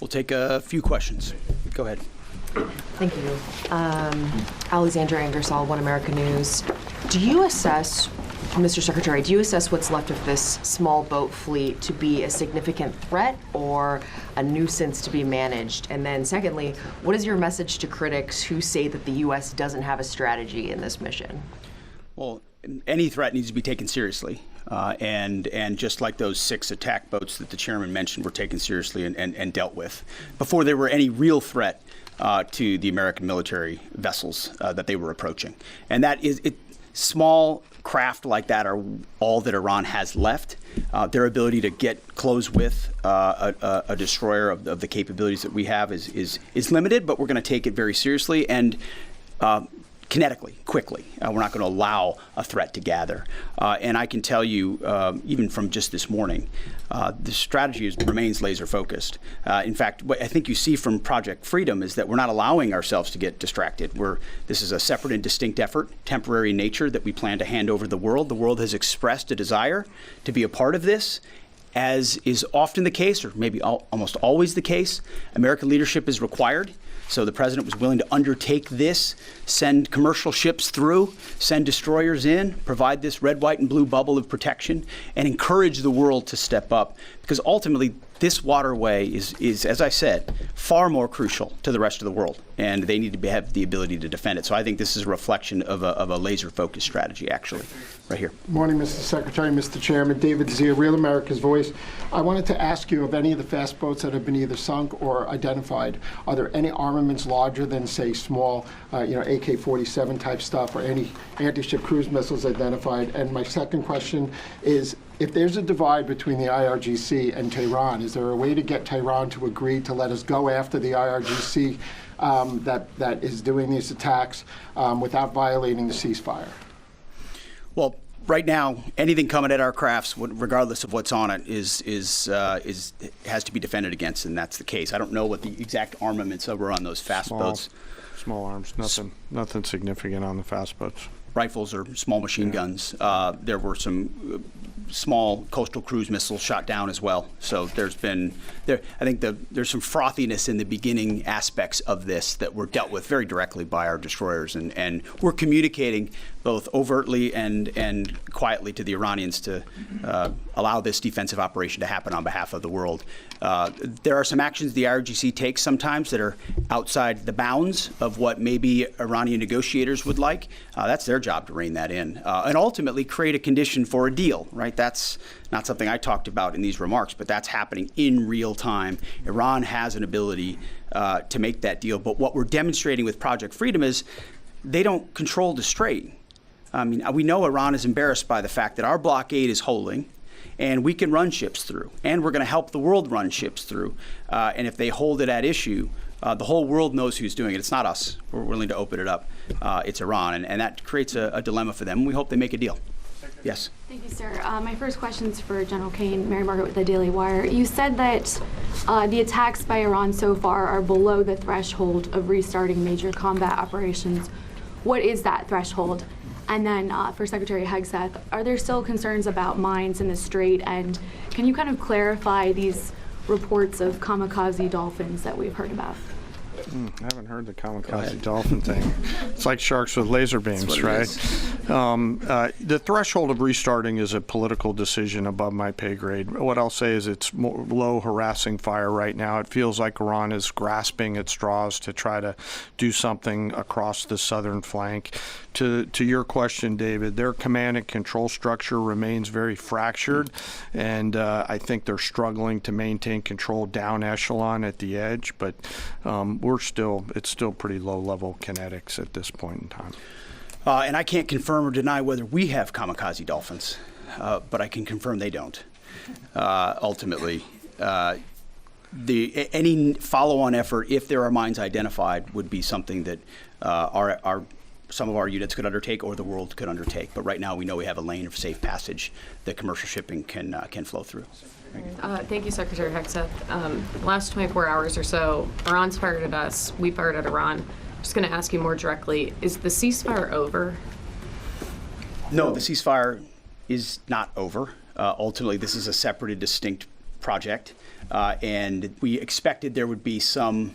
We'll take a few questions. Go ahead. Thank you. Alexandra Ingersoll, One America News. Do you assess, Mr. Secretary, do you assess what's left of this small boat fleet to be a significant threat or a nuisance to be managed? And then secondly, what is your message to critics who say that the U.S. doesn't have a strategy in this mission? Well, any threat needs to be taken seriously. And just like those 6 attack boats that the chairman mentioned were taken seriously and dealt with before there were any real threat to the American military vessels that they were approaching. And that is, small craft like that are all that Iran has left. Their ability to close with a destroyer of the capabilities that we have is limited, but we're going to take it very seriously and kinetically, quickly. We're not going to allow a threat to gather. And I can tell you, even from just this morning, the strategy remains laser focused. In fact, what I think you see from Project Freedom is that we're not allowing ourselves to get distracted. This is a separate and distinct effort, temporary in nature, that we plan to hand over to the world. The world has expressed a desire to be a part of this. As is often the case, or maybe almost always the case, American leadership is required. So the president was willing to undertake this, send commercial ships through, send destroyers in, provide this red, white, and blue bubble of protection, and encourage the world to step up. Because ultimately, this waterway is, as I said, far more crucial to the rest of the world, and they need to have the ability to defend it. So I think this is a reflection of a laser-focused strategy, actually, right here. Morning, Mr. Secretary, Mr. Chairman. David Zia, Real America's Voice. I wanted to ask you, of any of the fast boats that have been either sunk or identified, are there any armaments larger than, say, small, AK-47 type stuff, or any anti-ship cruise missiles identified? And my second question is, if there's a divide between the IRGC and Tehran, is there a way to get Tehran to agree to let us go after the IRGC that is doing these attacks without violating the ceasefire? Well, right now, anything coming at our crafts, regardless of what's on it, has to be defended against, and that's the case. I don't know what the exact armaments were on those fast boats. Small arms, nothing significant on the fast boats. Rifles or small machine guns. There were some small coastal cruise missiles shot down as well. So I think there's some frothiness in the beginning aspects of this that were dealt with very directly by our destroyers, and we're communicating both overtly and quietly to the Iranians to allow this defensive operation to happen on behalf of the world. There are some actions the IRGC takes sometimes that are outside the bounds of what maybe Iranian negotiators would like. That's their job to rein that in and ultimately create a condition for a deal, right? That's not something I talked about in these remarks, but that's happening in real time. Iran has an ability to make that deal. But what we're demonstrating with Project Freedom is they don't control the strait. I mean, we know Iran is embarrassed by the fact that our blockade is holding, and we can run ships through, and we're going to help the world run ships through. And if they hold it at issue, the whole world knows who's doing it. It's not us. We're willing to open it up. It's Iran, and that creates a dilemma for them. We hope they make a deal. Yes. Thank you, sir. My first question is for General Kane. Mary Margaret with the Daily Wire. You said that the attacks by Iran so far are below the threshold of restarting major combat operations. What is that threshold? And then for Secretary Hegseth, are there still concerns about mines in the Strait? And can you kind of clarify these reports of kamikaze dolphins that we've heard about? I haven't heard the kamikaze dolphin thing. It's like sharks with laser beams, right? The threshold of restarting is a political decision above my pay grade. What I'll say is it's low harassing fire right now. It feels like Iran is grasping at straws to try to do something across the southern flank. To your question, David, their command and control structure remains very fractured, and I think they're struggling to maintain control down echelon at the edge, but it's still pretty low level kinetics at this point in time. And I can't confirm or deny whether we have kamikaze dolphins, but I can confirm they don't. Ultimately, any follow-on effort, if there are mines identified, would be something that some of our units could undertake or the world could undertake. But right now we know we have a lane of safe passage that commercial shipping can flow through. Thank you, Secretary Hegseth. Last 24 hours or so, Iran's fired at us, we fired at Iran. Just going to ask you more directly, is the ceasefire over? No, the ceasefire is not over. Ultimately, this is a separate and distinct project, and we expected there would be some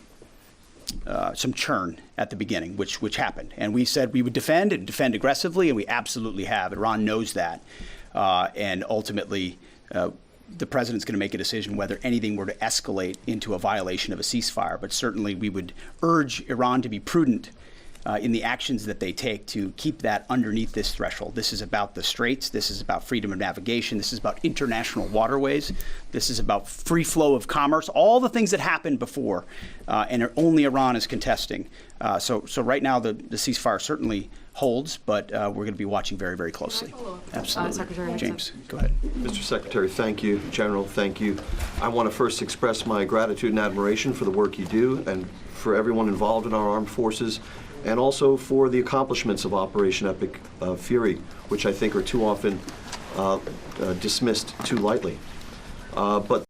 churn at the beginning, which happened. And we said we would defend and defend aggressively, and we absolutely have. Iran knows that. And ultimately, the president's going to make a decision whether anything were to escalate into a violation of a ceasefire. But certainly we would urge Iran to be prudent in the actions that they take to keep that underneath this threshold. This is about the straits. This is about freedom of navigation. This is about international waterways. This is about free flow of commerce, all the things that happened before, and only Iran is contesting. So right now the ceasefire certainly holds, but we're going to be watching very, very closely. Absolutely. Secretary James, go ahead. Mr. Secretary, thank you. General, thank you. I want to first express my gratitude and admiration for the work you do and for everyone involved in our armed forces, and also for the accomplishments of Operation Epic Fury, which I think are too often dismissed too lightly. But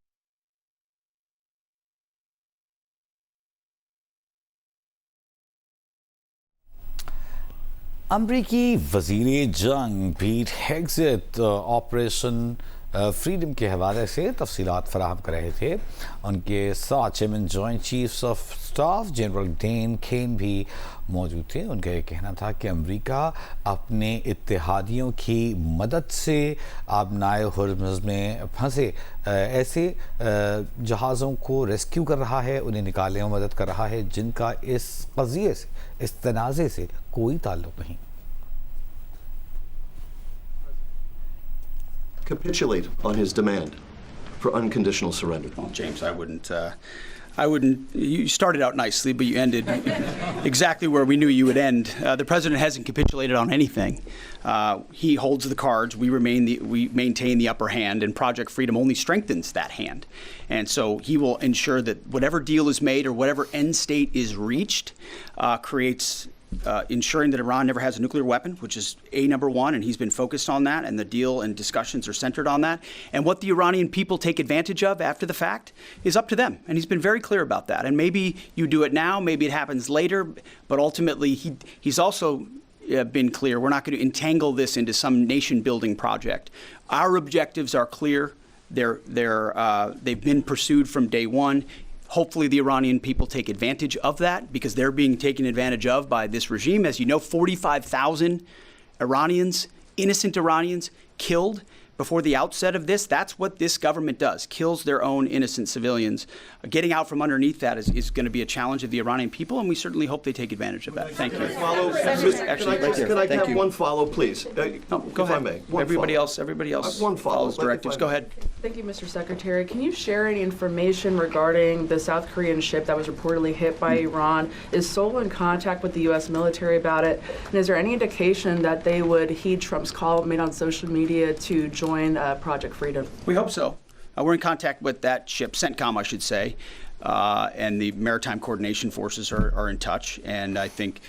अमरीकी वज़ीर जंग Pete हेग्सेथ operation freedom के हवाले से तफसीलात फराहम कर रहे थे। उनके साथ chairman joint chiefs of staff general Dan Caine भी मौजूद थे। उनका ये कहना था कि अमेरिका अपने इत्तेहादियों की मदद से आबनाए हुर्मुज़ में फंसे ऐसे जहाज़ों को रेस्क्यू कर रहा है, उन्हें निकालने में मदद कर रहा है जिनका इस क़ज़िये से, इस तनाज़े से कोई ताल्लुक़ नहीं। capitulate on his demand for unconditional surrender. Well, James, I wouldn't. You started out nicely, but you ended exactly where we knew you would end. The president hasn't capitulated on anything. He holds the cards. We maintain the upper hand, and Project Freedom only strengthens that hand. And so he will ensure that whatever deal is made or whatever end state is reached creates. Ensuring that Iran never has a nuclear weapon, which is number one, and he's been focused on that, and the deal and discussions are centered on that. And what the Iranian people take advantage of after the fact is up to them, and he's been very clear about that. And maybe you do it now, maybe it happens later, but ultimately he's also been clear, we're not going to entangle this into some nation-building project. Our objectives are clear. They've been pursued from day one. Hopefully the Iranian people take advantage of that because they're being taken advantage of by this regime. As you know, 45,000 Iranians, innocent Iranians, killed before the outset of this. That's what this government does, kills their own innocent civilians. Getting out from underneath that is going to be a challenge of the Iranian people, and we certainly hope they take advantage of that. Thank you. Can I have one follow, please? Go ahead. Everybody else one follow, follows directives. Go ahead. Thank you, Mr. Secretary. Can you share any information regarding the South Korean ship that was reportedly hit by Iran? Is Seoul in contact with the U.S. military about it? And is there any indication that they would heed Trump's call made on social media to join Project Freedom? We hope so. We're in contact with that ship, CENTCOM, I should say, and the Maritime Coordination Forces are in touch. And I think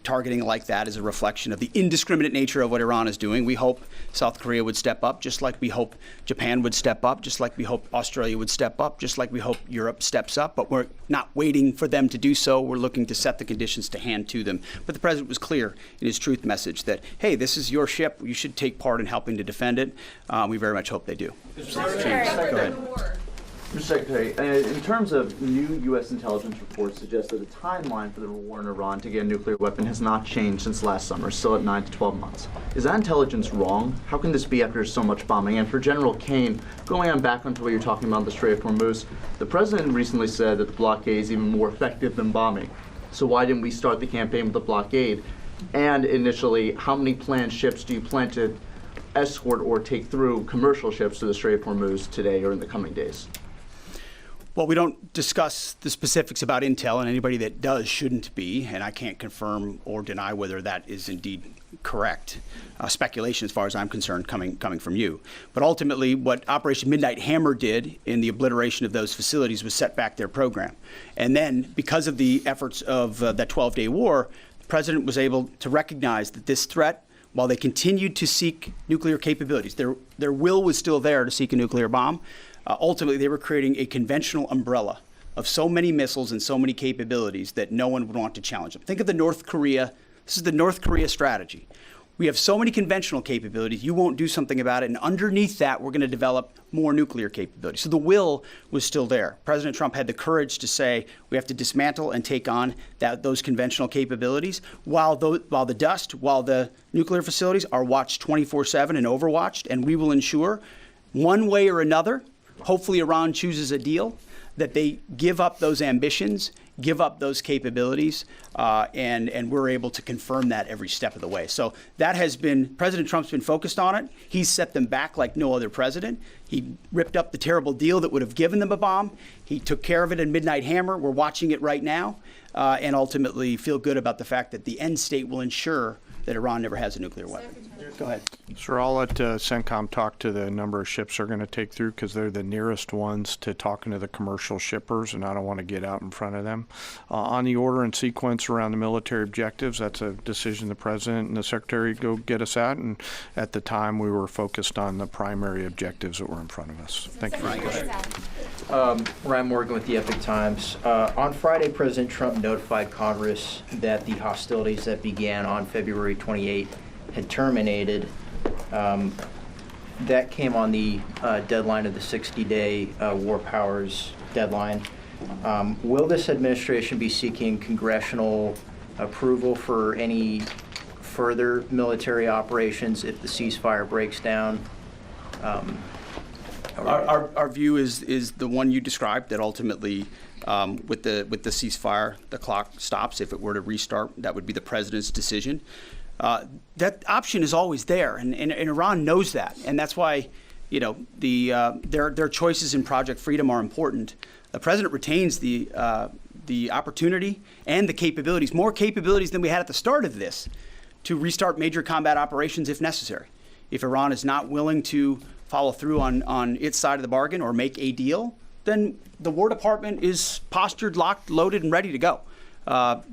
targeting like that is a reflection of the indiscriminate nature of what Iran is doing. We hope South Korea would step up, just like we hope Japan would step up, just like we hope Australia would step up, just like we hope Europe steps up. But we're not waiting for them to do so. We're looking to set the conditions to hand to them. But the president was clear in his truth message that, hey, this is your ship. You should take part in helping to defend it. We very much hope they do. James, go ahead. Mr. Secretary, in terms of new U.S. intelligence reports suggest that the timeline for the war in Iran to get a nuclear weapon has not changed since last summer, still at 9 to 12 months. Is that intelligence wrong? How can this be after so much bombing? And for General Kane, going on back onto what you're talking about, the Strait of Hormuz, the president recently said that the blockade is even more effective than bombing. So why didn't we start the campaign with the blockade? And initially, how many planned ships do you plan to escort or take through commercial ships to the Strait of Hormuz today or in the coming days? Well, we don't discuss the specifics about intel, and anybody that does shouldn't be, and I can't confirm or deny whether that is indeed correct. Speculation, as far as I'm concerned, coming from you. But ultimately, what Operation Midnight Hammer did in the obliteration of those facilities was set back their program. And then, because of the efforts of that 12-day war, the president was able to recognize that this threat, while they continued to seek nuclear capabilities, their will was still there to seek a nuclear bomb. Ultimately, they were creating a conventional umbrella of so many missiles and so many capabilities that no one would want to challenge them. Think of the North Korea. This is the North Korea strategy. We have so many conventional capabilities, you won't do something about it. And underneath that, we're going to develop more nuclear capabilities. So the will was still there. President Trump had the courage to say we have to dismantle and take on those conventional capabilities while the nuclear facilities are watched 24/7 and overwatched. And we will ensure one way or another, hopefully Iran chooses a deal, that they give up those ambitions, give up those capabilities, and we're able to confirm that every step of the way. So that has been, President Trump's been focused on it. He's set them back like no other president. He ripped up the terrible deal that would have given them a bomb. He took care of it in Midnight Hammer. We're watching it right now, and ultimately feel good about the fact that the end state will ensure that Iran never has a nuclear weapon. Go ahead. Sir, I'll let CENTCOM talk to the number of ships they're going to take through because they're the nearest ones to talking to the commercial shippers, and I don't want to get out in front of them. On the order and sequence around the military objectives, that's a decision the President and the Secretary go get us at, and at the time we were focused on the primary objectives that were in front of us. Thank you for the question. Ryan Morgan with the Epic Times. On Friday, President Trump notified Congress that the hostilities that began on February 28 had terminated. That came on the deadline of the 60-day war powers deadline. Will this administration be seeking congressional approval for any further military operations if the ceasefire breaks down? Our view is the one you described, that ultimately with the ceasefire, the clock stops. If it were to restart, that would be the president's decision. That option is always there, and Iran knows that, and that's why, their choices in Project Freedom are important. The president retains the opportunity and the capabilities, more capabilities than we had at the start of this, to restart major combat operations if necessary. If Iran is not willing to follow through on its side of the bargain or make a deal, then the War Department is postured, locked, loaded, and ready to go.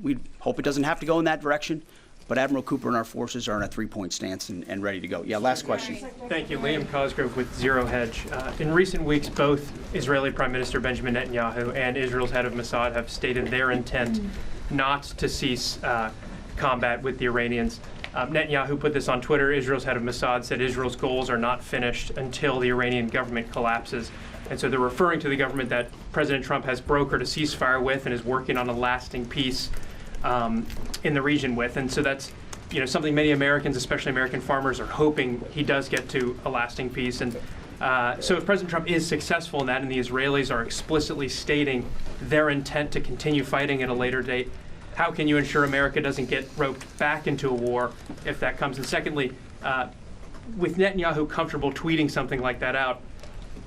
We hope it doesn't have to go in that direction. But Admiral Cooper and our forces are in a three-point stance and ready to go. Yeah, last question. Thank you. Liam Cosgrove with Zero Hedge. In recent weeks, both Israeli Prime Minister Benjamin Netanyahu and Israel's head of Mossad have stated their intent not to cease combat with the Iranians. Netanyahu put this on Twitter. Israel's head of Mossad said Israel's goals are not finished until the Iranian government collapses. And so they're referring to the government that President Trump has brokered a ceasefire with and is working on a lasting peace in the region with. And so that's something many Americans, especially American farmers, are hoping he does get to a lasting peace. And so if President Trump is successful in that and the Israelis are explicitly stating their intent to continue fighting at a later date, how can you ensure America doesn't get roped back into a war if that comes? And secondly, with Netanyahu comfortable tweeting something like that out,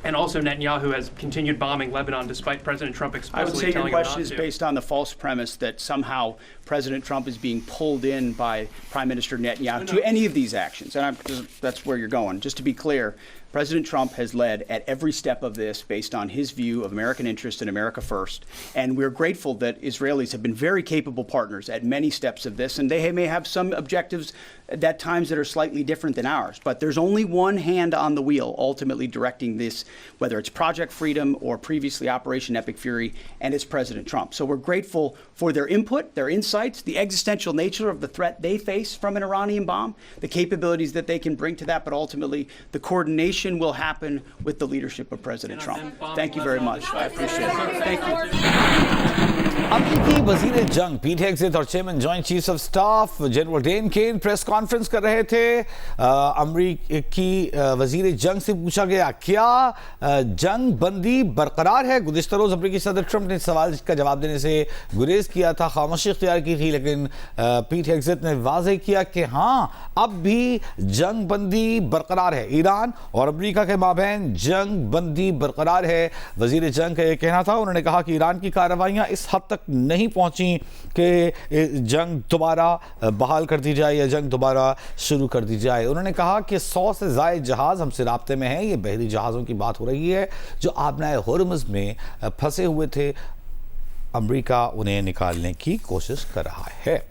and also Netanyahu has continued bombing Lebanon despite President Trump explicitly telling him not to. I would say your question is based on the false premise that somehow President Trump is being pulled in by Prime Minister Netanyahu to any of these actions. And that's where you're going. Just to be clear, President Trump has led at every step of this based on his view of American interest and America first. And we're grateful that Israelis have been very capable partners at many steps of this. And they may have some objectives at times that are slightly different than ours. But there's only one hand on the wheel ultimately directing this, whether it's Project Freedom or previously Operation Epic Fury, and it's President Trump. So we're grateful for their input, their insights, the existential nature of the threat they face from an Iranian bomb, the capabilities that they can bring to that, but ultimately the coordination will happen with the leadership of President Trump. Thank you very much. I appreciate it. Thank you. अमरीकी वजीर जंग Pete Hegseth और chairman joint chiefs of staff general Dan Caine press conference कर रहे थे। अमरीकी वजीर जंग से पूछा गया क्या जंग बंदी बरकरार है। गुज़िश्ता रोज़ अमरीकी सदर ट्रंप ने इस सवाल का जवाब देने से गुरेज किया था, खामोशी इख्तियार की थी, लेकिन पीट हेग्सेथ ने वाज़ेह किया कि हाँ अब भी जंग बंदी बरकरार है। ईरान और अमरीका के माबैन जंग बंदी बरकरार है, वजीर जंग का यह कहना था। उन्होंने कहा कि ईरान की कार्रवाइयाँ इस हद तक नहीं पहुंची कि जंग दोबारा बहाल कर दी जाए या जंग दोबारा शुरू कर दी जाए। उन्होंने कहा कि 100 से ज़ायद जहाज़ हमसे राब्ते में हैं। ये बहरी जहाज़ों की बात हो रही है जो आबनाए हुर्मुज़ में फंसे हुए थे। अमरीका उन्हें निकालने की कोशिश कर रहा है।